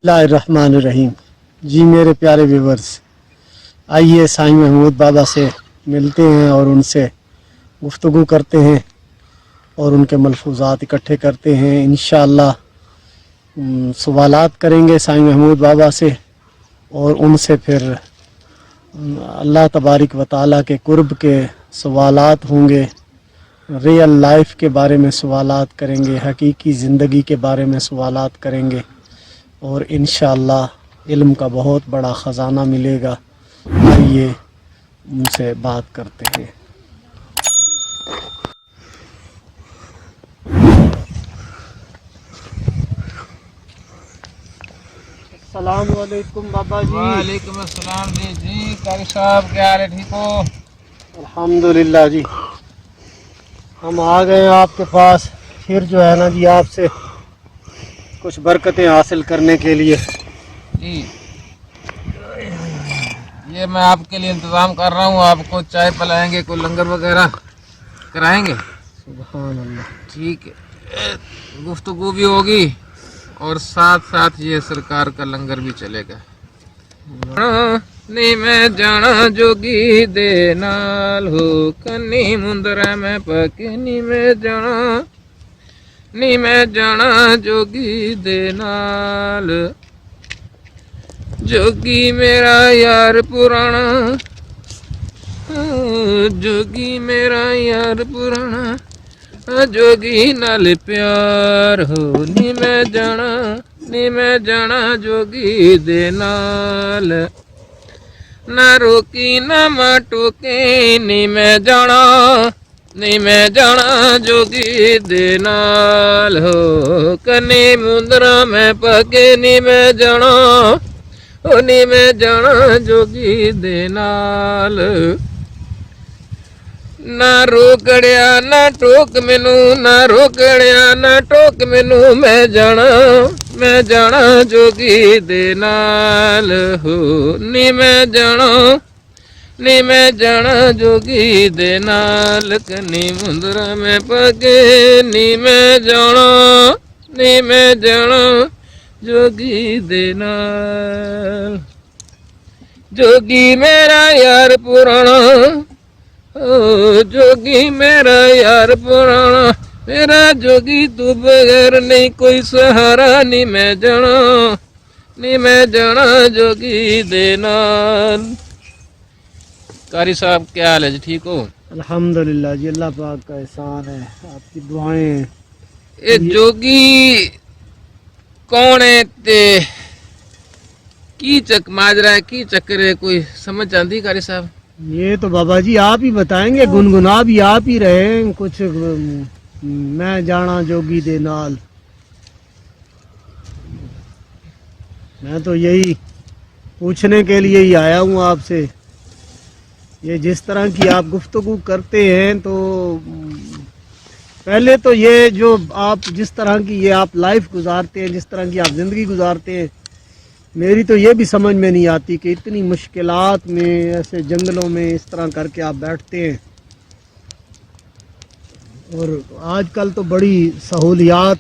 बिस्मिल्लाहिर्रहमानिर्रहीम। जी मेरे प्यारे व्यूवर्स, आइए साईं महमूद बाबा से मिलते हैं और उनसे गुफ्तगू करते हैं और उनके मलफूज़ात इकट्ठे करते हैं। इंशाअल्लाह सवालात करेंगे साईं महमूद बाबा से और उनसे फिर अल्लाह तबारिक व तआला के कुर्ब के सवालात होंगे, रियल लाइफ के बारे में सवालात करेंगे, हकीकी ज़िंदगी के बारे में सवालात करेंगे और इंशाअल्लाह इल्म का बहुत बड़ा ख़जाना मिलेगा। आइए उनसे बात करते हैं। अस्सलाम वालेकुम बाबा जी। वालेकुम अस्सलाम जी कारी साहब, क्या हाल है? ठीक हो? अल्हम्दुलिल्लाह जी, हम आ गए हैं आपके पास फिर जो है ना जी, आपसे कुछ बरकतें हासिल करने के लिए। जी, ये मैं आपके लिए इंतज़ाम कर रहा हूँ। आपको चाय पिलाएंगे, कोई लंगर वगैरह कराएंगे। सुभान अल्लाह। ठीक है, गुफ्तगू भी होगी और साथ साथ ये सरकार का लंगर भी चलेगा। नी मैं जाना जोगी दे नाल हो कन्नी मुंदरा में पके नी मैं जाना जोगी दे नाल। जोगी मेरा यार पुराना, जोगी मेरा यार पुराना, जोगी नाल प्यार हो नी मैं जाना जोगी दे नाल। ना रोकी ना मैं टोके नी मैं जाना जोगी दे नाल हो कन्नी मुंदरा में पके नी मैं जाना जोगी दे नाल। ना रोकड़िया ना टोक मैनू, ना रोकड़िया ना टोक मैनू, मैं जाना जोगी दे नाल हो नी मैं जाना जोगी दे नाल। कन्नी मुंदरा में पगे नी मैं जाना जोगी दे नाल। जोगी मेरा यार पुराना, ओ जोगी मेरा यार पुराना, मेरा जोगी तू बगैर नहीं कोई सहारा नी मैं जाना जोगी दे नाल। कारी साहब, क्या हाल है जी? ठीक हो? अल्हम्दुलिल्लाह जी, अल्लाह पाक का एहसान है, आपकी दुआएं। ये जोगी कौन है ते की चक माजरा है, की चक्कर है, कोई समझ आती कारी साहब? ये तो बाबा जी आप ही बताएंगे, गुनगुना भी आप ही रहे हैं कुछ। मैं जाना जोगी दे नाल, मैं तो यही पूछने के लिए ही आया हूँ आपसे। ये जिस तरह की आप गुफ्तगू करते हैं तो पहले तो ये जो आप जिस तरह की ये आप लाइफ गुजारते हैं, जिस तरह की आप ज़िंदगी गुजारते हैं, मेरी तो ये भी समझ में नहीं आती कि इतनी मुश्किलात में ऐसे जंगलों में इस तरह करके आप बैठते हैं। और आजकल तो बड़ी सहूलियात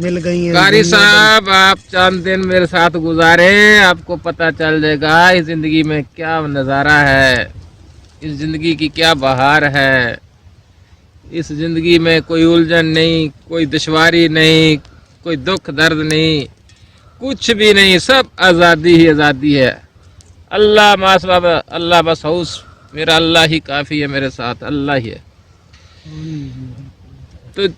मिल गई हैं। कारी साहब, आप चंद दिन मेरे साथ गुजारे, आपको पता चल जाएगा इस जिंदगी में क्या नज़ारा है, इस जिंदगी की क्या बहार है। इस जिंदगी में कोई उलझन नहीं, कोई दुश्वारी नहीं, कोई दुख दर्द नहीं, कुछ भी नहीं, सब आज़ादी ही आज़ादी है। अल्लाह मास बाबा, अल्लाह बस हाउस, मेरा अल्लाह ही काफ़ी है, मेरे साथ अल्लाह ही है। तो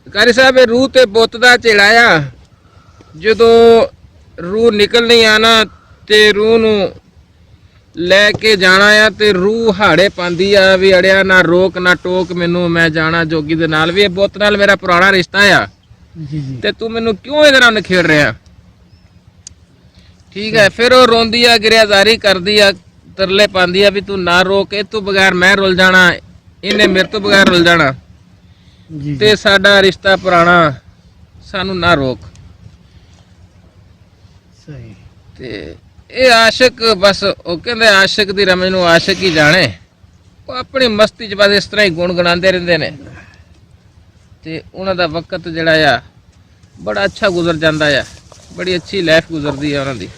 कारी साहब, रूह ते बुत दा चढ़ाया, ਜਦੋਂ रूह निकल नहीं आना ते रूह नू लेके जाना आ ते रूह हाड़े पांदी आ भी अड़िया ना रोक ना टोक मैनू, मैं जाना जोगी दे नाल। भी बुत नाल मेरा पुराना रिश्ता आ ते तू मैनू क्यों इहदे नाल नखेड़ रहा? ठीक है, फिर वो रोंदी आ, गिरियाजारी करदी आ, तरले पांदी आ भी तू ना रोक, इस तू बगैर मैं रुल जाना, इन्हें मेरे तो बगैर रुल जाना ते साडा रिश्ता पुराना, सानू ना रोक। सही। ਤੇ ਇਹ ਆਸ਼ਿਕ ਬਸ ਉਹ ਕਹਿੰਦੇ ਆਸ਼ਿਕ ਦੀ ਰਮਜ ਨੂੰ ਆਸ਼ਿਕ ਹੀ ਜਾਣੇ। ਉਹ ਆਪਣੀ ਮਸਤੀ 'ਚ ਬਸ ਇਸ ਤਰ੍ਹਾਂ ਹੀ ਗੁਣ ਗਣਾਉਂਦੇ ਰਹਿੰਦੇ ਨੇ ਤੇ ਉਹਨਾਂ ਦਾ ਵਕਤ ਜਿਹੜਾ ਆ ਬੜਾ ਅੱਛਾ ਗੁਜ਼ਰ ਜਾਂਦਾ ਆ, ਬੜੀ ਅੱਛੀ ਲਾਈਫ ਗੁਜ਼ਰਦੀ ਆ ਉਹਨਾਂ ਦੀ।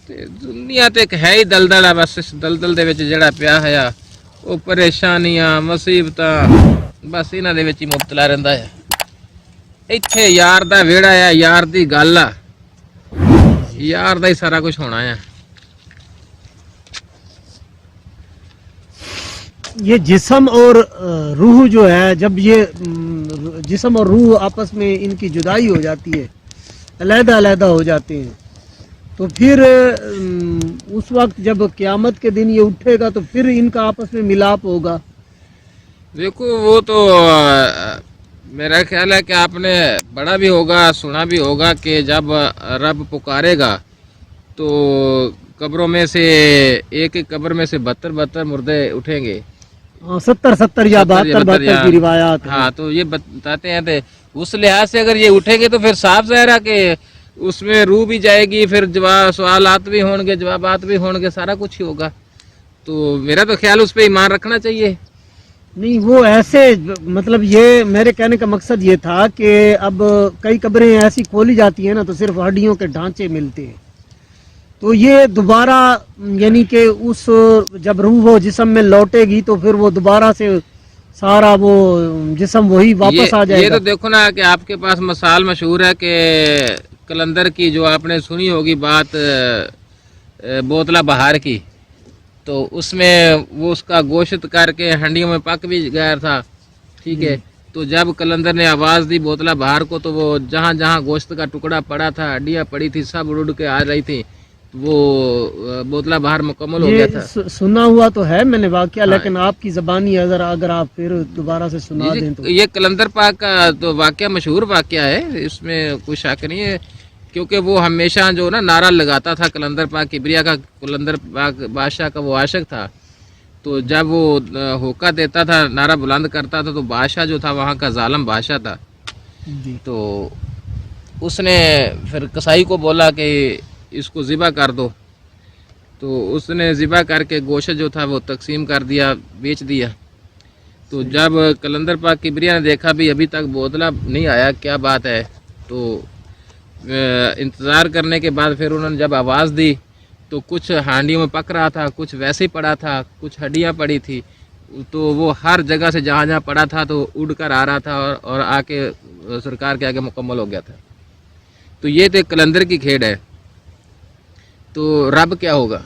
ਤੇ ਦੁਨੀਆ ਤੇ ਇੱਕ ਹੈ ਹੀ ਦਲਦਲ ਆ, ਬਸ ਇਸ ਦਲਦਲ ਦੇ ਵਿੱਚ ਜਿਹੜਾ ਪਿਆ ਹੋਇਆ ਉਹ ਪਰੇਸ਼ਾਨੀਆਂ ਮੁਸੀਬਤਾਂ ਬਸ ਇਹਨਾਂ ਦੇ ਵਿੱਚ ਹੀ ਮੁਬਤਲਾ ਰਹਿੰਦਾ ਆ। ਇੱਥੇ ਯਾਰ ਦਾ ਵਿਹੜਾ ਆ, ਯਾਰ ਦੀ ਗੱਲ ਆ, यार ਦਾ ਹੀ ਸਾਰਾ ਕੁਝ ਹੋਣਾ ਹੈ। ये जिस्म और रूह जो है, जब ये जिस्म और रूह आपस में इनकी जुदाई हो जाती है, अलहदा अलहदा हो जाते हैं, तो फिर उस वक्त जब क़यामत के दिन ये उठेगा तो फिर इनका आपस में मिलाप होगा। देखो वो तो मेरा ख्याल है कि आपने पढ़ा भी होगा, सुना भी होगा कि जब रब पुकारेगा तो कब्रों में से एक एक कब्र में से 72 मुर्दे उठेंगे। 70 या 72 की रिवायात है। हाँ, तो ये बताते हैं कि उस लिहाज से अगर ये उठेंगे तो फिर साफ ज़ाहिर है कि उसमें रूह भी जाएगी, फिर जवाब सवालात भी होंगे, जवाबात भी होंगे, सारा कुछ ही होगा। तो मेरा तो ख्याल उस पर ईमान रखना चाहिए। नहीं, वो ऐसे मतलब ये मेरे कहने का मकसद ये था कि अब कई कब्रें ऐसी खोली जाती हैं ना तो सिर्फ हड्डियों के ढांचे मिलते हैं, तो ये दोबारा यानी कि उस जब रूह वो जिस्म में लौटेगी तो फिर वो दोबारा से सारा वो जिस्म वही वापस आ जाएगा। ये तो देखो ना कि आपके पास मिसाल मशहूर है कि कलंदर की जो आपने सुनी होगी बात बोतला बहार की, तो उसमें वो उसका गोश्त करके हंडियों में पक भी गया था, ठीक है। तो जब कलंदर ने आवाज़ दी बोतला बहार को, तो वो जहाँ जहाँ गोश्त का टुकड़ा पड़ा था, हड्डियाँ पड़ी थी, सब उड़ के आ रही थी, वो बोतला बहार मुकम्मल हो गया था। सुना हुआ तो है मैंने वाकया, लेकिन आपकी ज़बानी अगर आप फिर दोबारा से सुना दें तो। ये कलंदर पाक का तो वाकया मशहूर वाकया है, इसमें कोई शक नहीं है, क्योंकि वो हमेशा जो ना नारा लगाता था कलंदर पाक किबरिया का, कलंदर पाक बादशाह का वो आशिक था। तो जब वो होका देता था, नारा बुलंद करता था, तो बादशाह जो था वहाँ का जालिम बादशाह था, तो उसने फिर कसाई को बोला कि इसको ज़िबा कर दो। तो उसने ज़िबा करके गोश्त जो था वो तकसीम कर दिया, बेच दिया। तो जब कलंदर पाक किबरिया ने देखा भी अभी तक बोतला नहीं आया, क्या बात है, तो इंतज़ार करने के बाद फिर उन्होंने जब आवाज़ दी तो कुछ हांडियों में पक रहा था, कुछ वैसे ही पड़ा था, कुछ हड्डियाँ पड़ी थी, तो वो हर जगह से जहाँ जहाँ पड़ा था तो उड़ कर आ रहा था और आके सरकार के आगे मुकम्मल हो गया था। तो ये तो कलंदर की खेड़ है। तो रब क्या होगा,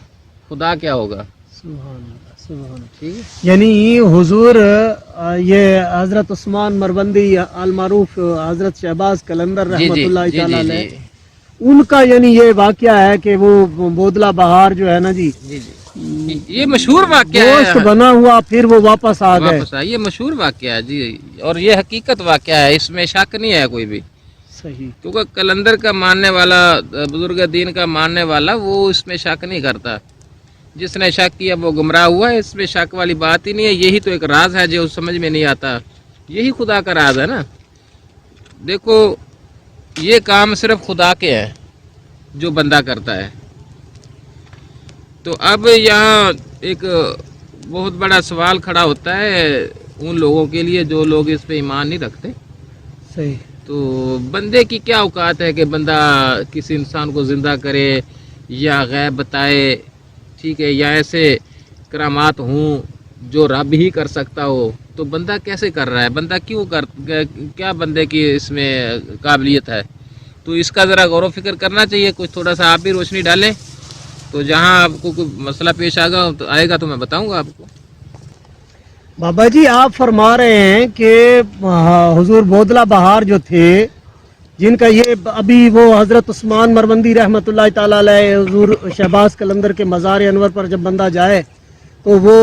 खुदा क्या होगा? ठीक है। यानी हुजूर ये हजरत उस्मान मरबंदी अल मारूफ हजरत शहबाज कलंदर रहमतुल्लाह तआला अलैह, उनका यानी ये वाकया है कि वो बोतला बहार जो है ना जी, ये मशहूर वाकया है, गोश्त बना हुआ फिर वो वापस आ गए। ये मशहूर वाकया है जी, और ये हकीकत वाकया है, इसमें शक नहीं है कोई भी। सही, क्योंकि कलंदर का मानने वाला, बुजुर्ग दीन का मानने वाला, वो इसमें शक नहीं करता। जिसने शक किया वो गुमराह हुआ है, इसमें शक वाली बात ही नहीं है। यही तो एक राज है जो समझ में नहीं आता, यही खुदा का राज है ना। देखो ये काम सिर्फ खुदा के हैं जो बंदा करता है। तो अब यहाँ एक बहुत बड़ा सवाल खड़ा होता है उन लोगों के लिए जो लोग इस पे ईमान नहीं रखते। सही। तो बंदे की क्या औकात है कि बंदा किसी इंसान को जिंदा करे या गैब बताए, ठीक है, या ऐसे करामात हों जो रब ही कर सकता हो, तो बंदा कैसे कर रहा है, बंदा क्यों क्या बंदे की इसमें काबिलियत है? तो इसका ज़रा गौर व फिक्र करना चाहिए, कुछ थोड़ा सा आप भी रोशनी डालें। तो जहाँ आपको कोई मसला पेश आएगा तो मैं बताऊंगा आपको। बाबा जी आप फरमा रहे हैं कि हुजूर बोतला बहार जो थे, जिनका ये अभी वो हज़रत उस्मान मरबंदी रहमतुल्लाह ताला अलैह हुजूर शहबाज कलंदर के मज़ार अनवर पर जब बंदा जाए तो वो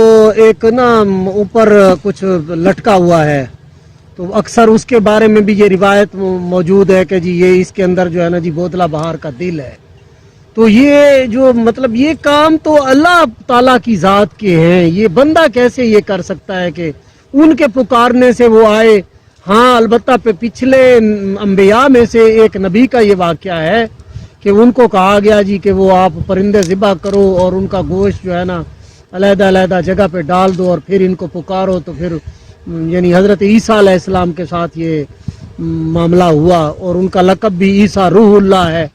एक ना ऊपर कुछ लटका हुआ है, तो अक्सर उसके बारे में भी ये रिवायत मौजूद है कि जी ये इसके अंदर जो है ना जी बोतला बहार का दिल है। तो ये जो मतलब ये काम तो अल्लाह ताला की ज़ात के हैं, ये बंदा कैसे ये कर सकता है कि उनके पुकारने से वो आए। हाँ, अलबत्ता पे पिछले अंबिया में से एक नबी का ये वाक़या है کہ ان کو کہا گیا جی کہ وہ آپ پرندے ذبح کرو اور ان کا گوشت جو ہے نا علیحدہ علیحدہ جگہ پہ ڈال دو اور پھر ان کو پکارو، تو پھر یعنی حضرت عیسیٰ علیہ السلام کے ساتھ یہ معاملہ ہوا، اور ان کا لقب بھی عیسیٰ روح اللہ ہے،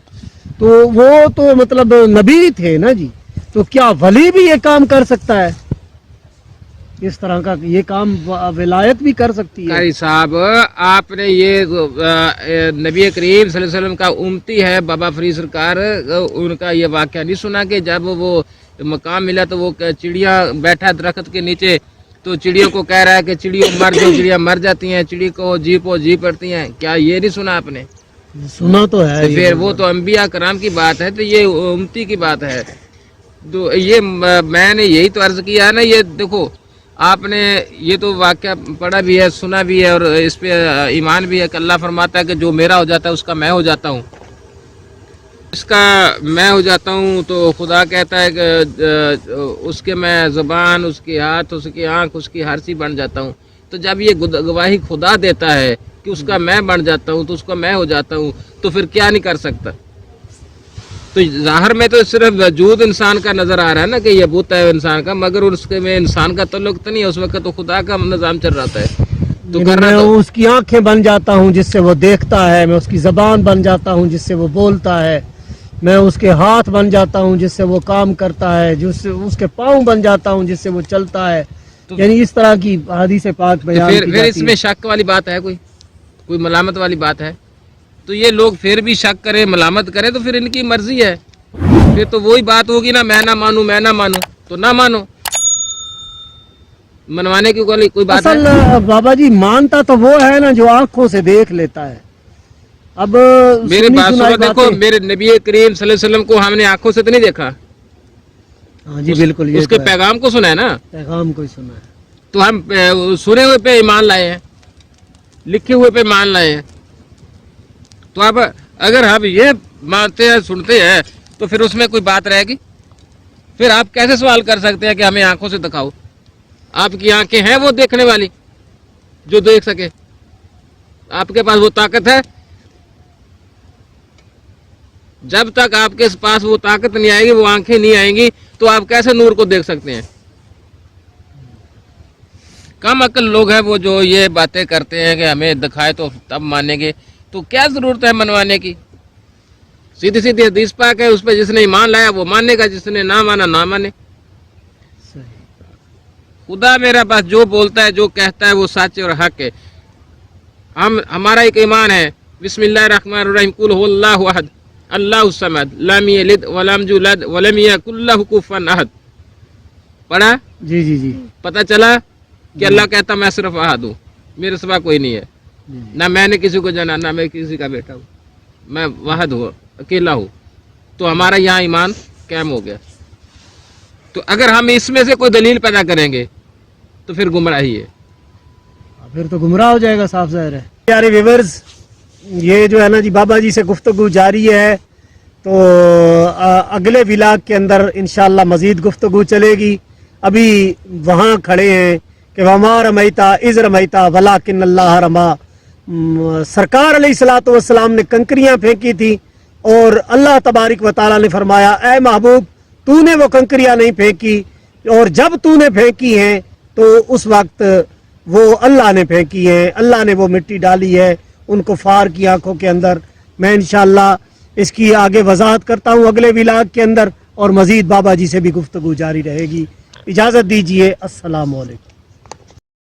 تو وہ تو مطلب نبی تھے نا جی، تو کیا ولی بھی یہ کام کر سکتا ہے؟ اس طرح کا یہ کام ولایت بھی کر سکتی ہے؟ قاری صاحب، آپ نے یہ نبی کریم صلی اللہ علیہ وسلم کا امتی ہے بابا فرید سرکار، ان کا یہ واقعہ نہیں سنا کہ جب وہ مقام ملا تو وہ چڑیاں بیٹھا درخت کے نیچے، تو چڑیوں کو کہہ رہا ہے کہ چڑیوں مر جو، چڑیاں مر جاتی ہیں، چڑی کو جی پڑتی ہیں، کیا یہ نہیں سنا آپ نے؟ سنا تو ہے، پھر وہ تو انبیاء کرام کی بات ہے، تو یہ امتی کی بات ہے، تو یہ میں نے یہی تو عرض کیا ہے نا، یہ دیکھو آپ نے یہ تو واقعہ پڑھا بھی ہے، سنا بھی ہے، اور اس پہ ایمان بھی ہے کہ اللہ فرماتا ہے کہ جو میرا ہو جاتا ہے اس کا میں ہو جاتا ہوں، اس کا میں ہو جاتا ہوں، تو خدا کہتا ہے کہ اس کے میں زبان، اس کے ہاتھ، اس کی آنکھ، اس کی ہر چیز بن جاتا ہوں، تو جب یہ گواہی خدا دیتا ہے کہ اس کا میں بن جاتا ہوں، تو اس کا میں ہو جاتا ہوں، تو پھر کیا نہیں کر سکتا؟ تو ظاہر میں تو صرف وجود انسان کا نظر آ رہا ہے نا کہ یہ بت ہے انسان کا، مگر اس کے میں انسان کا تعلق تو نہیں ہے، اس وقت تو خدا کا نظام چل رہا ہے، تو کرنا میں تو اس کی آنکھیں بن جاتا ہوں جس سے وہ دیکھتا ہے، میں اس کی زبان بن جاتا ہوں جس سے وہ بولتا ہے، میں اس کے ہاتھ بن جاتا ہوں جس سے وہ کام کرتا ہے، جس سے اس کے پاؤں بن جاتا ہوں جس سے وہ چلتا ہے، یعنی اس طرح کی حدیث پاک بیان کی پھر جاتی اس میں شک والی بات ہے، کوئی ملامت والی بات ہے؟ تو یہ لوگ پھر بھی شک کریں، ملامت کریں، تو پھر ان کی مرضی ہے، پھر تو وہی بات ہوگی نا، میں نہ مانوں، میں نہ مانوں، تو نہ مانو، منوانے کی کوئی بات ہے؟ اصل بابا جی مانتا تو وہ ہے نا جو آنکھوں سے دیکھ لیتا ہے، اب میرے سنی بات سنائی سنو، دیکھو باتیں، میرے نبی کریم صلی اللہ علیہ وسلم کو ہم نے آنکھوں سے تو نہیں دیکھا، ہاں جی بالکل، یہ اس کے تو ہے، پیغام کو سنا ہے نا، پیغام کوئی سنا ہے، تو ہم سنے ہوئے پہ ایمان لائے ہیں، لکھے ہوئے پہ ایمان لائے ہیں، تو اب اگر ہم یہ مانتے ہیں، سنتے ہیں، تو پھر اس میں کوئی بات رہے گی؟ پھر آپ کیسے سوال کر سکتے ہیں کہ ہمیں آنکھوں سے دکھاؤ؟ آپ کی آنکھیں ہیں وہ دیکھنے والی جو دیکھ سکے؟ آپ کے پاس وہ طاقت ہے؟ جب تک آپ کے پاس وہ طاقت نہیں آئے گی، وہ آنکھیں نہیں آئیں گی، تو آپ کیسے نور کو دیکھ سکتے ہیں؟ کم عقل لوگ ہیں وہ جو یہ باتیں کرتے ہیں کہ ہمیں دکھائے تو تب مانیں گے، تو کیا ضرورت ہے منوانے کی؟ سیدھی سیدھی حدیث پاک ہے، اس پہ جس نے ایمان لایا وہ ماننے گا، جس نے نہ مانا نہ مانے۔ خدا میرا بس جو بولتا ہے، جو کہتا ہے وہ سچ اور حق ہے۔ ہمارا ایک ایمان ہے، بسم اللہ الرحمن الرحیم، قل هو اللہ احد اللہ الصمد لم یلد ولم یولد ولم یکن لہ کفوا احد۔ پڑھا؟ جی جی جی، پتہ چلا کہ اللہ کہتا میں صرف احد ہوں، میرے سوا کوئی نہیں ہے، نہ میں نے کسی کو جانا، نہ میں کسی کا بیٹا ہوں، میں واحد ہوں، اکیلا ہوں، تو ہمارا یہاں ایمان قائم ہو گیا۔ تو اگر ہم اس میں سے کوئی دلیل پیدا کریں گے تو پھر گمراہی ہے، پھر تو گمراہ ہو جائے گا، صاف ظاہر ہے۔ پیارے ویورز، یہ جو ہے نا جی بابا جی سے گفتگو جاری ہے، تو اگلے ولاگ کے اندر انشاءاللہ مزید گفتگو چلے گی۔ ابھی وہاں کھڑے ہیں کہ وما رمیتا اذ رمیتا ولکن اللہ رما، سرکار علیہ الصلوۃ والسلام نے کنکریاں پھینکی تھی اور اللہ تبارک و تعالیٰ نے فرمایا اے محبوب تو نے وہ کنکریاں نہیں پھینکی، اور جب تو نے پھینکی ہیں تو اس وقت وہ اللہ نے پھینکی ہیں، اللہ نے وہ مٹی ڈالی ہے ان کفار کی آنکھوں کے اندر۔ میں انشاءاللہ اس کی آگے وضاحت کرتا ہوں اگلے ولاگ کے اندر، اور مزید بابا جی سے بھی گفتگو جاری رہے گی۔ اجازت دیجیے، السلام علیکم۔